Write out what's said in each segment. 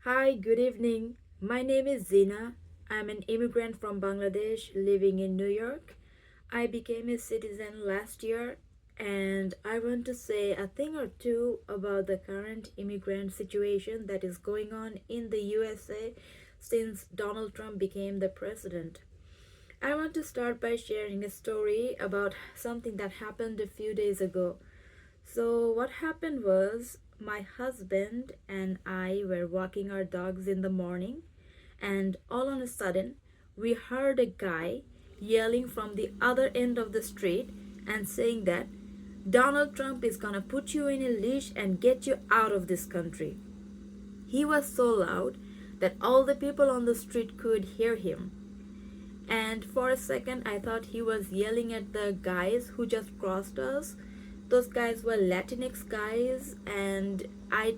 Hi, good evening. My name is Zina. I'm an immigrant from Bangladesh living in New York. I became a citizen last year and I want to say a thing or two about the current immigrant situation that is going on in the USA since Donald Trump became the president. I want to start by sharing a story about something that happened a few days ago. So, what happened was my husband and I were walking our dogs in the morning, and all on a sudden, we heard a guy yelling from the other end of the street and saying that Donald Trump is gonna put you in a leash and get you out of this country. He was so loud that all the people on the street could hear him. And for a second, I thought he was yelling at the guys who just crossed us. Those guys were Latinx guys, and I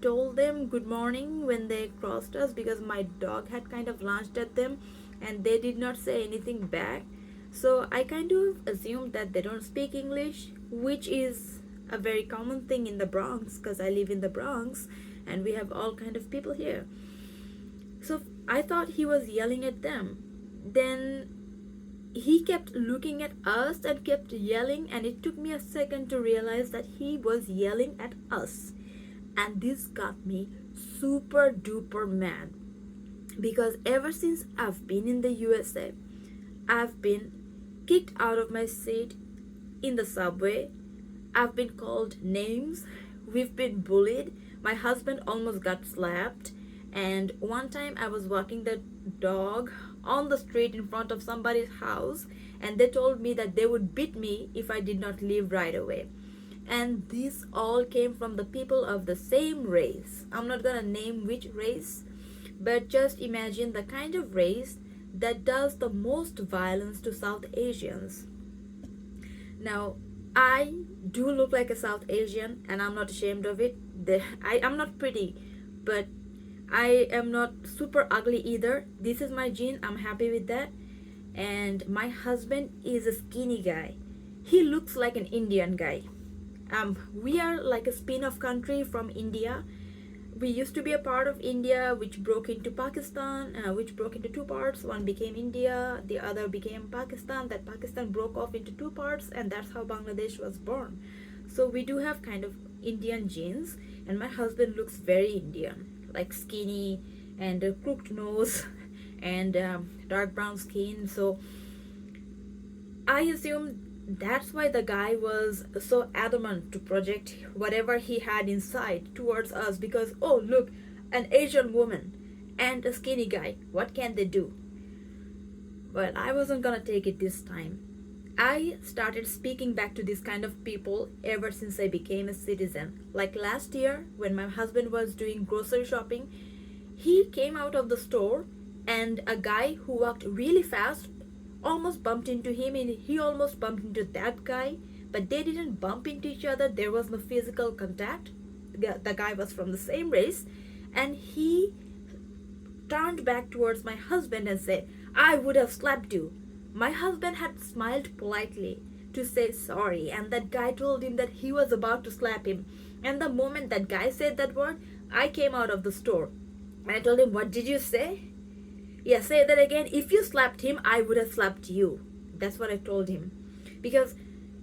told them good morning when they crossed us because my dog had kind of launched at them and they did not say anything back. So I kind of assumed that they don't speak English, which is a very common thing in the Bronx because I live in the Bronx and we have all kind of people here. So I thought he was yelling at them. Then he kept looking at us and kept yelling, and it took me a second to realize that he was yelling at us. And this got me super duper mad because ever since I've been in the USA, I've been kicked out of my seat in the subway. I've been called names. We've been bullied. My husband almost got slapped. And one time I was walking the dog on the street in front of somebody's house, and they told me that they would beat me if I did not leave right away. And this all came from the people of the same race. I'm not gonna name which race, but just imagine the kind of race that does the most violence to South Asians. Now, I do look like a South Asian, and I'm not ashamed of it. I'm not pretty, but I am not super ugly either. This is my gene. I'm happy with that. And my husband is a skinny guy. He looks like an Indian guy. We are like a spin-off country from India. We used to be a part of India, which broke into Pakistan, which broke into two parts. One became India, the other became Pakistan. That Pakistan broke off into two parts, and that's how Bangladesh was born. So we do have kind of Indian genes, and my husband looks very Indian, like skinny and a crooked nose and dark brown skin. So I assume that's why the guy was so adamant to project whatever he had inside towards us because, oh, look, an Asian woman and a skinny guy, what can they do? Well, I wasn't gonna take it this time. I started speaking back to this kind of people ever since I became a citizen. Like last year, when my husband was doing grocery shopping, he came out of the store and a guy who walked really fast almost bumped into him, and he almost bumped into that guy, but they didn't bump into each other. There was no physical contact. The guy was from the same race, and he turned back towards my husband and said, I would have slapped you. My husband had smiled politely to say sorry, and that guy told him that he was about to slap him. And the moment that guy said that word, I came out of the store. And I told him, what did you say? Yeah, say that again. If you slapped him, I would have slapped you. That's what I told him. Because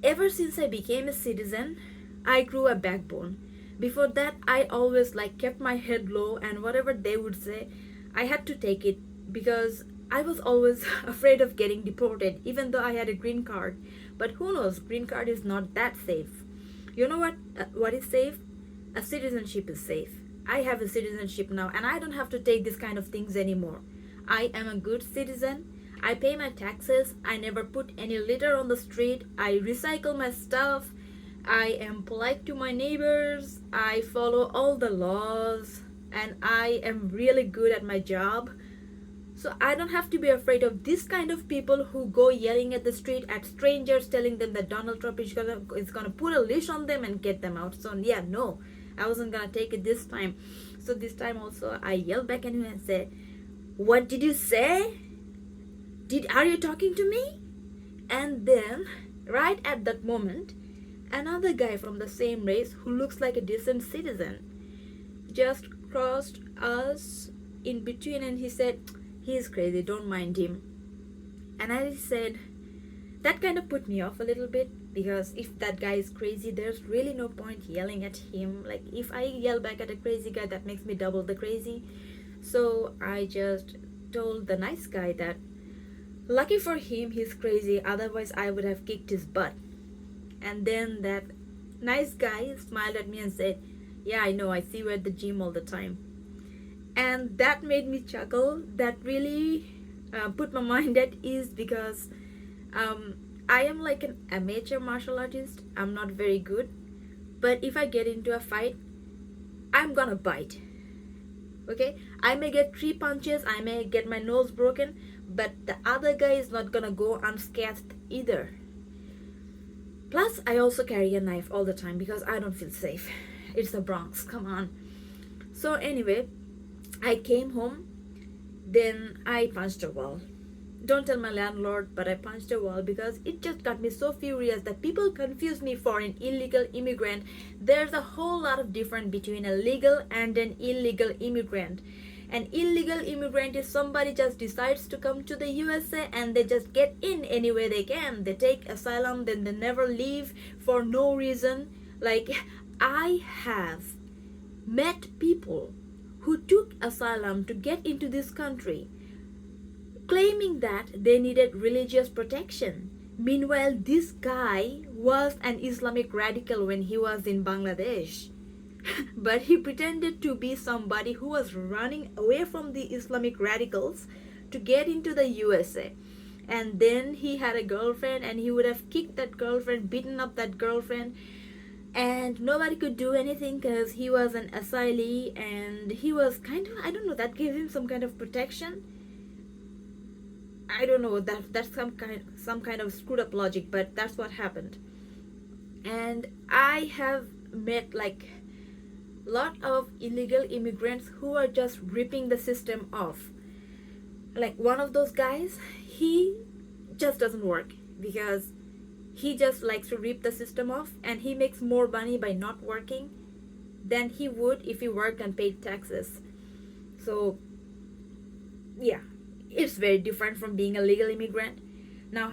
ever since I became a citizen, I grew a backbone. Before that, I always kept my head low, and whatever they would say, I had to take it because I was always afraid of getting deported, even though I had a green card. But who knows, green card is not that safe. You know what is safe? A citizenship is safe. I have a citizenship now, and I don't have to take these kind of things anymore. I am a good citizen. I pay my taxes. I never put any litter on the street. I recycle my stuff. I am polite to my neighbors. I follow all the laws. And I am really good at my job. So I don't have to be afraid of this kind of people who go yelling at the street at strangers, telling them that Donald Trump is gonna put a leash on them and get them out. So yeah, no, I wasn't gonna take it this time. So this time also I yelled back at him and said, what did you say? Are you talking to me? And then, right at that moment, another guy from the same race who looks like a decent citizen just crossed us in between and he said, he's crazy, don't mind him. And I said, that kind of put me off a little bit, because if that guy is crazy, there's really no point yelling at him. Like, if I yell back at a crazy guy, that makes me double the crazy. So I just told the nice guy that lucky for him he's crazy, otherwise I would have kicked his butt. And then that nice guy smiled at me and said, yeah, I know, I see you at the gym all the time. And that made me chuckle. That really put my mind at ease, because I am like an amateur martial artist. I'm not very good, but if I get into a fight, I'm gonna bite. Okay, I may get 3 punches, I may get my nose broken, but the other guy is not gonna go unscathed either. Plus, I also carry a knife all the time because I don't feel safe. It's the Bronx, come on. So anyway, I came home, then I punched a wall. Don't tell my landlord, but I punched a wall because it just got me so furious that people confuse me for an illegal immigrant. There's a whole lot of difference between a legal and an illegal immigrant. An illegal immigrant is somebody just decides to come to the USA and they just get in any way they can. They take asylum, then they never leave for no reason. Like, I have met people who took asylum to get into this country, claiming that they needed religious protection. Meanwhile, this guy was an Islamic radical when he was in Bangladesh. But he pretended to be somebody who was running away from the Islamic radicals to get into the USA. And then he had a girlfriend and he would have kicked that girlfriend, beaten up that girlfriend, and nobody could do anything because he was an asylee and he was kind of, I don't know, that gave him some kind of protection. I don't know, that's some kind of screwed up logic, but that's what happened. And I have met like a lot of illegal immigrants who are just ripping the system off. Like one of those guys, he just doesn't work because he just likes to rip the system off, and he makes more money by not working than he would if he worked and paid taxes. So yeah, it's very different from being a legal immigrant. Now,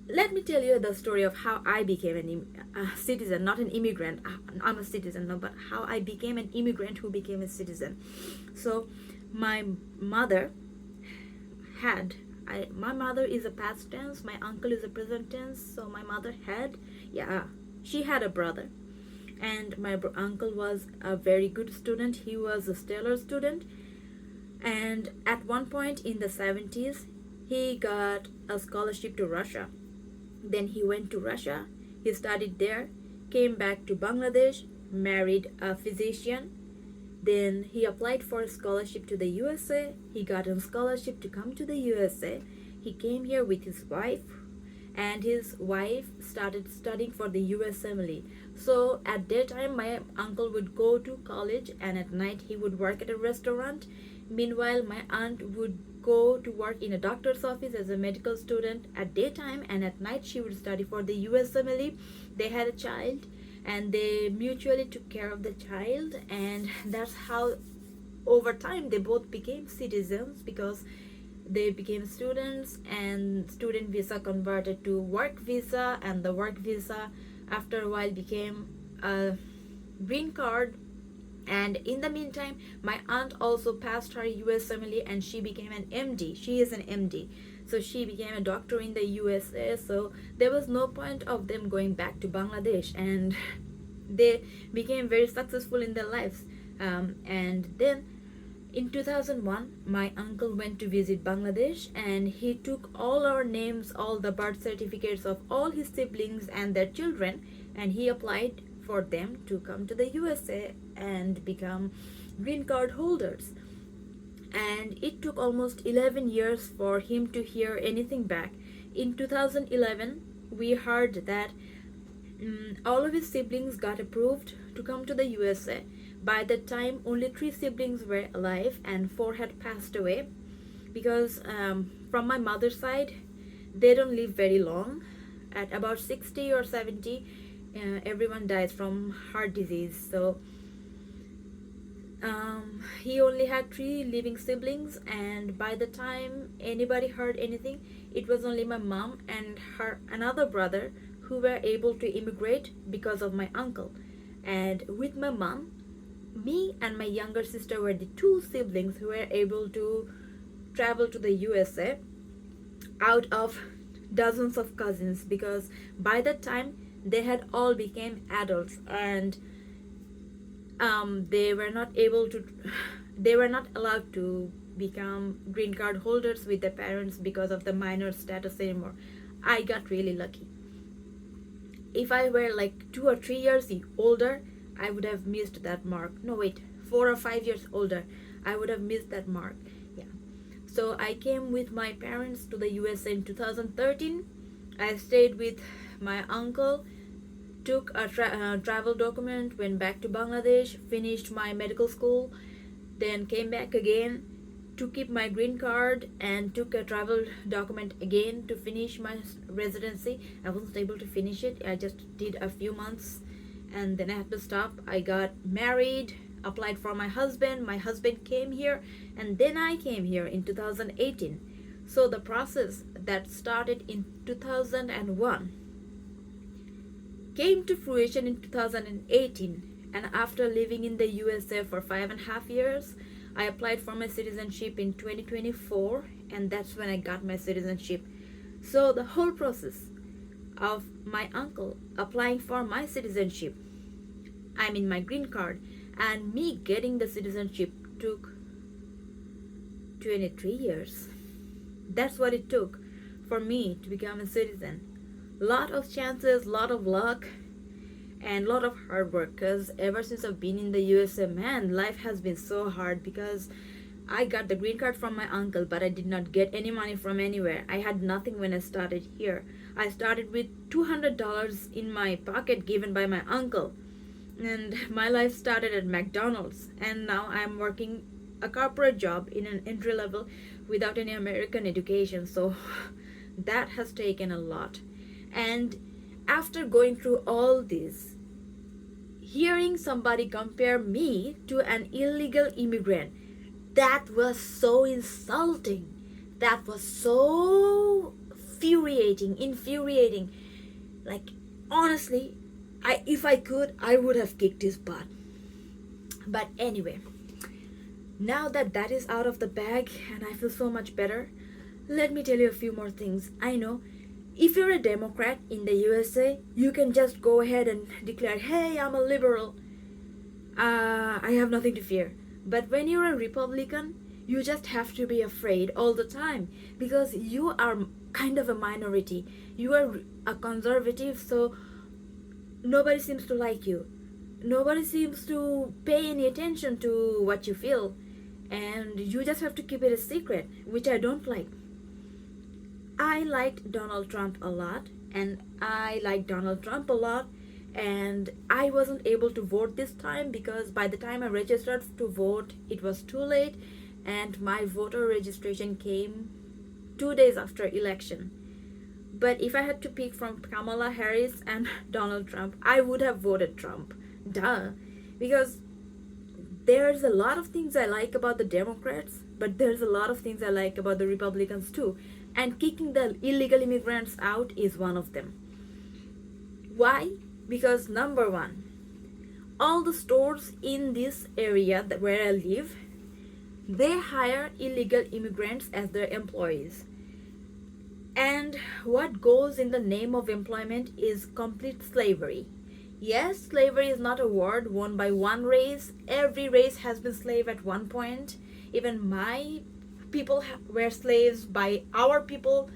let me tell you the story of how I became a citizen, not an immigrant. I'm a citizen, no, but how I became an immigrant who became a citizen. So, my mother my mother is a past tense, my uncle is a present tense. So my mother she had a brother, and my uncle was a very good student. He was a stellar student. And at one point in the 70s, he got a scholarship to Russia. Then he went to Russia, he studied there, came back to Bangladesh, married a physician. Then he applied for a scholarship to the USA. He got a scholarship to come to the USA. He came here with his wife, and his wife started studying for the USMLE. So at that time, my uncle would go to college, and at night he would work at a restaurant. Meanwhile, my aunt would go to work in a doctor's office as a medical student at daytime, and at night she would study for the USMLE. They had a child, and they mutually took care of the child, and that's how over time they both became citizens, because they became students, and student visa converted to work visa, and the work visa after a while became a green card. And in the meantime, my aunt also passed her USMLE and she became an MD. She is an MD. So she became a doctor in the USA. So there was no point of them going back to Bangladesh, and they became very successful in their lives. And then in 2001, my uncle went to visit Bangladesh, and he took all our names, all the birth certificates of all his siblings and their children, and he applied for them to come to the USA and become green card holders. And it took almost 11 years for him to hear anything back. In 2011, we heard that all of his siblings got approved to come to the USA. By that time, only 3 siblings were alive and 4 had passed away, because from my mother's side, they don't live very long. At about 60 or 70, everyone dies from heart disease. So he only had three living siblings, and by the time anybody heard anything, it was only my mom and her another brother who were able to immigrate because of my uncle. And with my mom, me and my younger sister were the two siblings who were able to travel to the USA out of dozens of cousins, because by that time they had all become adults, and they were not able to they were not allowed to become green card holders with their parents because of the minor status anymore. I got really lucky. If I were like 2 or 3 years older, I would have missed that mark. No, wait, 4 or 5 years older, I would have missed that mark. Yeah. So I came with my parents to the USA in 2013. I stayed with my uncle, took a travel document, went back to Bangladesh, finished my medical school, then came back again to keep my green card, and took a travel document again to finish my residency. I wasn't able to finish it. I just did a few months and then I had to stop. I got married, applied for my husband. My husband came here, and then I came here in 2018. So the process that started in 2001 came to fruition in 2018, and after living in the USA for 5.5 years, I applied for my citizenship in 2024, and that's when I got my citizenship. So the whole process of my uncle applying for my citizenship, I mean my green card, and me getting the citizenship took 23 years. That's what it took for me to become a citizen. Lot of chances, lot of luck, and lot of hard work, because ever since I've been in the USA, man, life has been so hard, because I got the green card from my uncle, but I did not get any money from anywhere. I had nothing when I started here. I started with $200 in my pocket given by my uncle, and my life started at McDonald's, and now I'm working a corporate job in an entry level without any American education. So that has taken a lot. And after going through all this, hearing somebody compare me to an illegal immigrant, that was so insulting. That was so infuriating. Like, honestly, if I could, I would have kicked his butt. But anyway, now that that is out of the bag and I feel so much better, let me tell you a few more things. I know if you're a Democrat in the USA, you can just go ahead and declare, hey, I'm a liberal. I have nothing to fear. But when you're a Republican, you just have to be afraid all the time, because you are kind of a minority. You are a conservative, so nobody seems to like you. Nobody seems to pay any attention to what you feel. And you just have to keep it a secret, which I don't like. I liked Donald Trump a lot, and I wasn't able to vote this time, because by the time I registered to vote, it was too late, and my voter registration came 2 days after election. But if I had to pick from Kamala Harris and Donald Trump, I would have voted Trump. Duh. Because there's a lot of things I like about the Democrats, but there's a lot of things I like about the Republicans too. And kicking the illegal immigrants out is one of them. Why? Because number one, all the stores in this area where I live, they hire illegal immigrants as their employees. And what goes in the name of employment is complete slavery. Yes, slavery is not a word worn by one race. Every race has been slave at one point. Even my people were slaves by our people.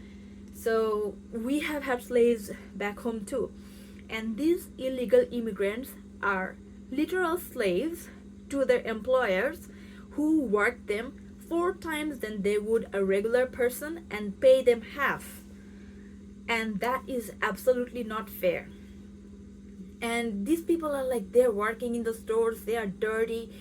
So we have had slaves back home too. And these illegal immigrants are literal slaves to their employers, who work them 4 times than they would a regular person and pay them half. And that is absolutely not fair. And these people are like, they're working in the stores, they are dirty,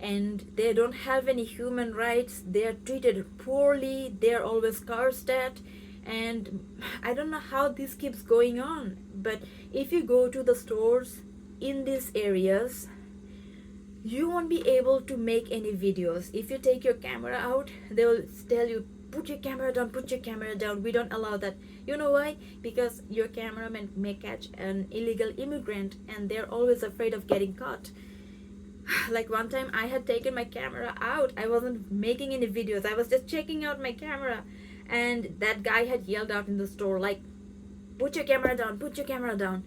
and they don't have any human rights. They are treated poorly, they're always cursed at, and I don't know how this keeps going on. But if you go to the stores in these areas, you won't be able to make any videos. If you take your camera out, they will tell you, put your camera down, put your camera down. We don't allow that. You know why? Because your cameraman may catch an illegal immigrant and they're always afraid of getting caught. Like one time I had taken my camera out, I wasn't making any videos, I was just checking out my camera, and that guy had yelled out in the store like, put your camera down, put your camera down.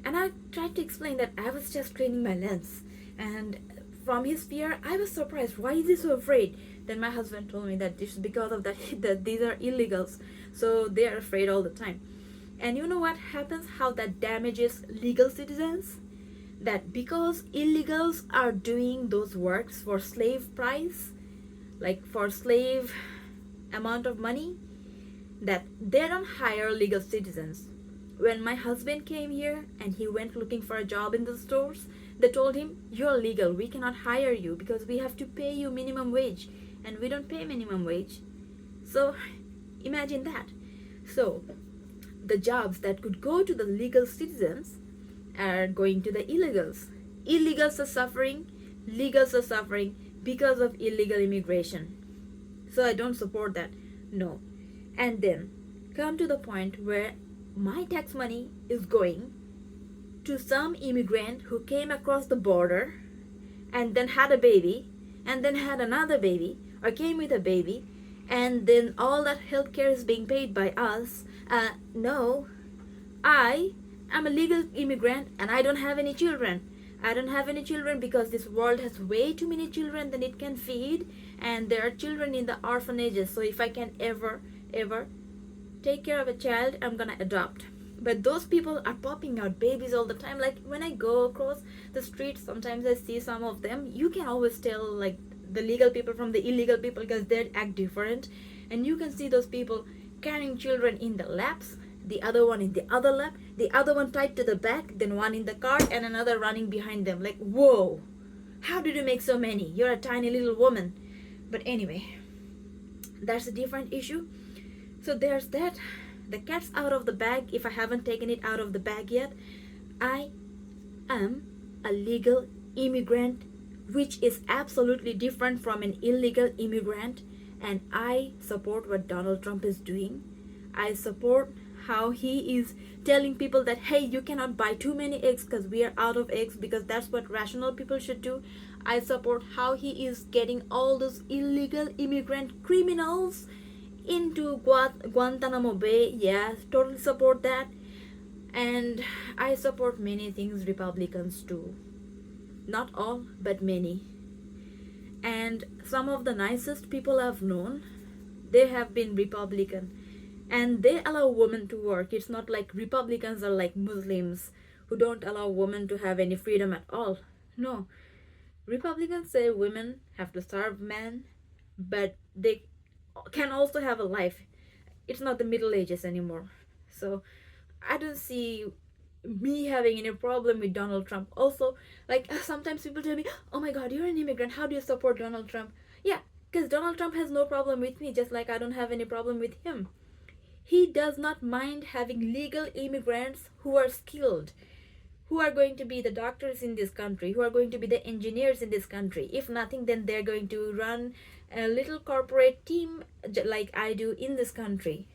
And I tried to explain that I was just cleaning my lens, and from his fear I was surprised, why is he so afraid? Then my husband told me that this is because of that, that these are illegals, so they are afraid all the time. And you know what happens, how that damages legal citizens? That because illegals are doing those works for slave price, like for slave amount of money, that they don't hire legal citizens. When my husband came here and he went looking for a job in the stores, they told him, you're legal, we cannot hire you because we have to pay you minimum wage, and we don't pay minimum wage. So imagine that. So the jobs that could go to the legal citizens are going to the illegals. Illegals are suffering, legals are suffering because of illegal immigration. So I don't support that. No. And then come to the point where my tax money is going to some immigrant who came across the border and then had a baby and then had another baby or came with a baby, and then all that healthcare is being paid by us. No, I'm a legal immigrant and I don't have any children. I don't have any children because this world has way too many children than it can feed, and there are children in the orphanages. So if I can ever take care of a child, I'm gonna adopt. But those people are popping out babies all the time. Like when I go across the street, sometimes I see some of them. You can always tell like the legal people from the illegal people because they act different. And you can see those people carrying children in the laps, the other one in the other lap, the other one tied to the back, then one in the cart and another running behind them. Like, whoa, how did you make so many? You're a tiny little woman. But anyway, that's a different issue. So there's that. The cat's out of the bag. If I haven't taken it out of the bag yet, I am a legal immigrant, which is absolutely different from an illegal immigrant. And I support what Donald Trump is doing. I support how he is telling people that, hey, you cannot buy too many eggs because we are out of eggs, because that's what rational people should do. I support how he is getting all those illegal immigrant criminals into Guantanamo Bay. Yeah, totally support that. And I support many things Republicans do. Not all, but many. And some of the nicest people I've known, they have been Republican. And they allow women to work. It's not like Republicans are like Muslims who don't allow women to have any freedom at all. No. Republicans say women have to serve men, but they can also have a life. It's not the Middle Ages anymore. So I don't see me having any problem with Donald Trump. Also, like sometimes people tell me, oh my god, you're an immigrant, how do you support Donald Trump? Yeah, because Donald Trump has no problem with me, just like I don't have any problem with him. He does not mind having legal immigrants who are skilled, who are going to be the doctors in this country, who are going to be the engineers in this country. If nothing, then they're going to run a little corporate team like I do in this country.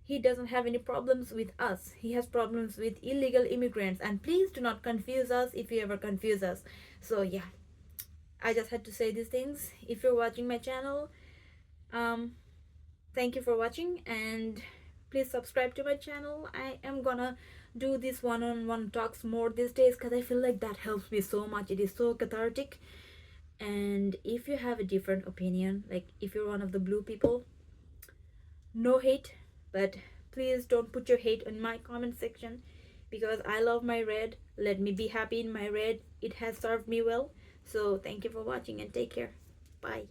He doesn't have any problems with us. He has problems with illegal immigrants. And please do not confuse us if you ever confuse us. So yeah, I just had to say these things. If you're watching my channel, thank you for watching, and please subscribe to my channel. I am gonna do this one-on-one talks more these days because I feel like that helps me so much. It is so cathartic. And if you have a different opinion, like if you're one of the blue people, no hate, but please don't put your hate in my comment section, because I love my red. Let me be happy in my red. It has served me well. So thank you for watching and take care. Bye.